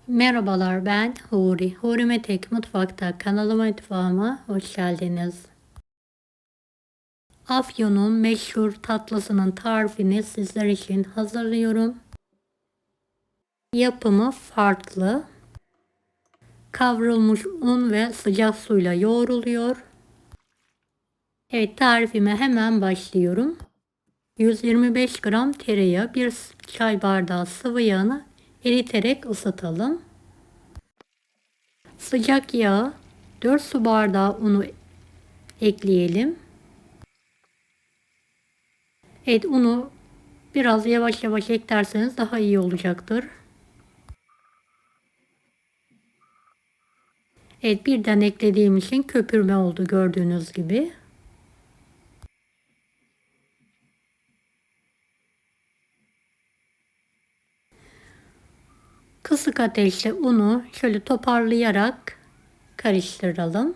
Merhabalar, ben Huri. Huri Metek Mutfak'ta kanalıma, mutfağıma hoş geldiniz. Afyon'un meşhur tatlısının tarifini sizler için hazırlıyorum. Yapımı farklı. Kavrulmuş un ve sıcak suyla yoğruluyor. Evet, tarifime hemen başlıyorum. 125 gram tereyağı, 1 çay bardağı sıvı yağını eriterek ısıtalım. Sıcak yağa 4 su bardağı unu ekleyelim. Evet, unu biraz yavaş yavaş eklerseniz daha iyi olacaktır. Evet, birden eklediğim için köpürme oldu gördüğünüz gibi. Kısık ateşte unu şöyle toparlayarak karıştıralım.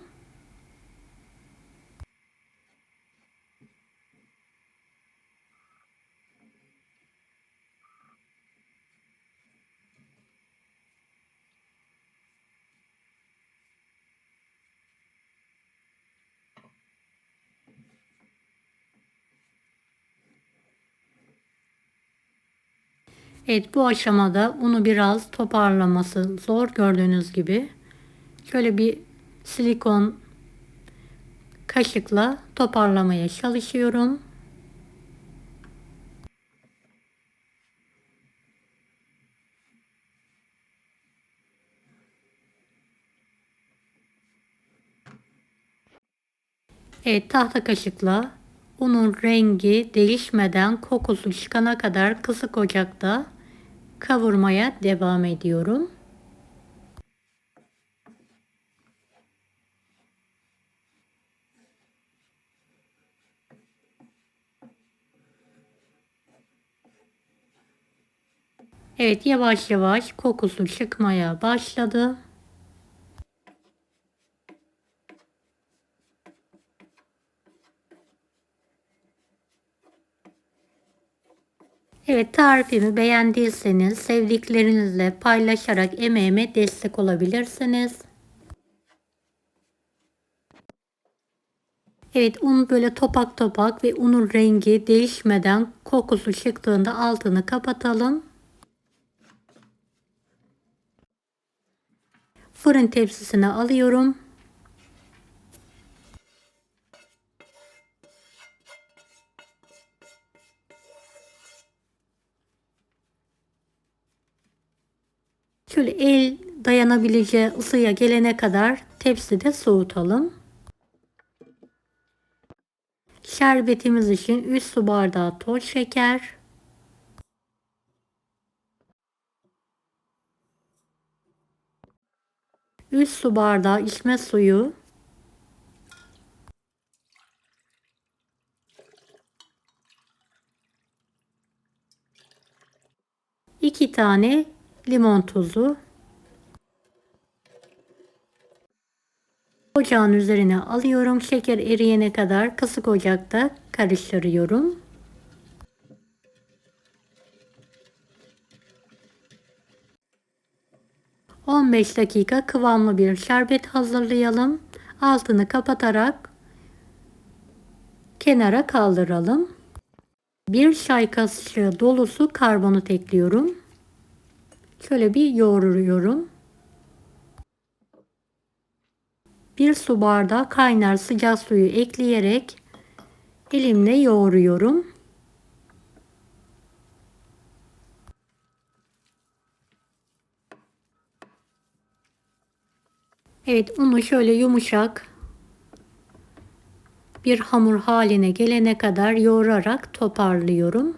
Evet, bu aşamada unu biraz toparlaması zor gördüğünüz gibi. Şöyle bir silikon kaşıkla toparlamaya çalışıyorum. Evet, tahta kaşıkla unun rengi değişmeden kokusu çıkana kadar kısık ocakta kavurmaya devam ediyorum. Evet, yavaş yavaş kokusu çıkmaya başladı. Evet, tarifimi beğendiyseniz sevdiklerinizle paylaşarak emeğime destek olabilirsiniz. Evet, un böyle topak topak ve unun rengi değişmeden kokusu çıktığında altını kapatalım. Fırın tepsisine alıyorum. Şöyle el dayanabileceği ısıya gelene kadar tepside soğutalım. Şerbetimiz için 3 su bardağı toz şeker, 3 su bardağı içme suyu, 2 tane limon tuzu. Ocağın üzerine alıyorum. Şeker eriyene kadar kısık ocakta karıştırıyorum. ...15 dakika kıvamlı bir şerbet hazırlayalım. Altını kapatarak kenara kaldıralım. 1 çay kaşığı dolusu karbonat ekliyorum. Şöyle bir yoğuruyorum. 1 su bardağı kaynar sıcak suyu ekleyerek elimle yoğuruyorum. Evet, unu şöyle yumuşak bir hamur haline gelene kadar yoğurarak toparlıyorum.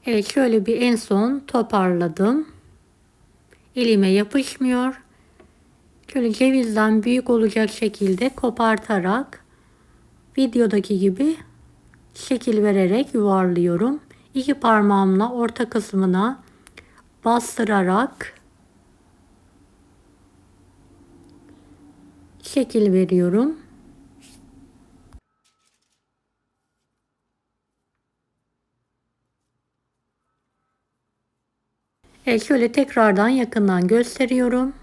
Evet, şöyle bir en son toparladım. Elime yapışmıyor. Şöyle cevizden büyük olacak şekilde kopartarak videodaki gibi şekil vererek yuvarlıyorum. İki parmağımla orta kısmına bastırarak şekil veriyorum. Evet, şöyle tekrardan yakından gösteriyorum.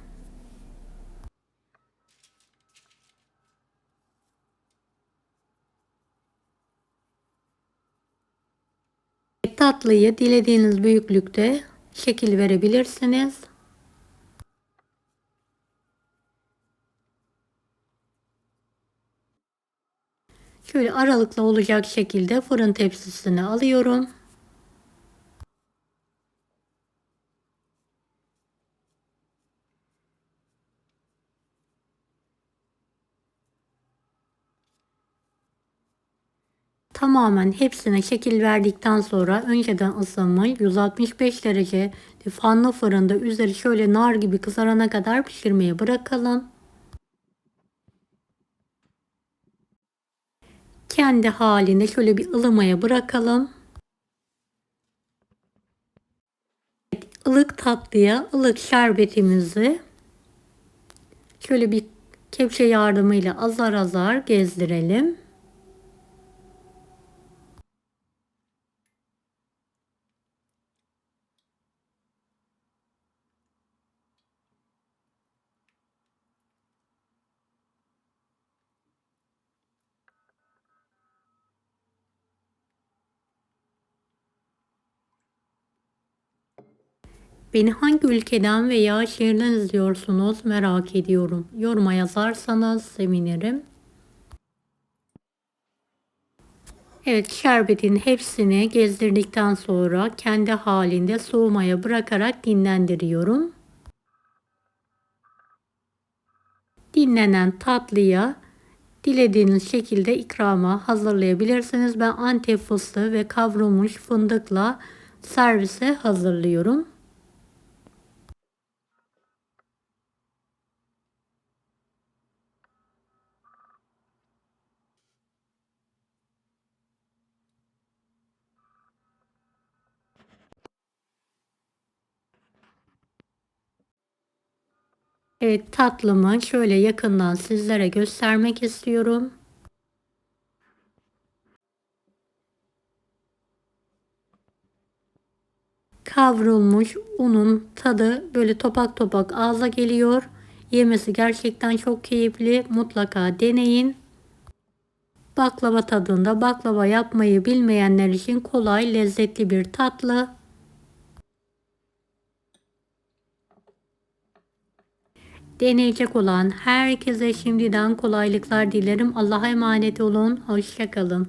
Tatlıyı dilediğiniz büyüklükte şekil verebilirsiniz. Şöyle aralıklı olacak şekilde fırın tepsisine alıyorum. Tamamen hepsine şekil verdikten sonra önceden ısınmış 165 derece fanlı fırında üzeri şöyle nar gibi kızarana kadar pişirmeye bırakalım. Kendi halinde şöyle bir ılımaya bırakalım. Ilık tatlıya ılık şerbetimizi şöyle bir kepçe yardımıyla azar azar gezdirelim. Beni hangi ülkeden veya şehirden izliyorsunuz merak ediyorum. Yoruma yazarsanız sevinirim. Evet, şerbetin hepsini gezdirdikten sonra kendi halinde soğumaya bırakarak dinlendiriyorum. Dinlenen tatlıya dilediğiniz şekilde ikrama hazırlayabilirsiniz. Ben Antep fıstığı ve kavrulmuş fındıkla servise hazırlıyorum. Evet, tatlımı şöyle yakından sizlere göstermek istiyorum. Kavrulmuş unun tadı böyle topak topak ağza geliyor. Yemesi gerçekten çok keyifli. Mutlaka deneyin. Baklava tadında, baklava yapmayı bilmeyenler için kolay, lezzetli bir tatlı. Deneyecek olan herkese şimdiden kolaylıklar dilerim. Allah'a emanet olun. Hoşça kalın.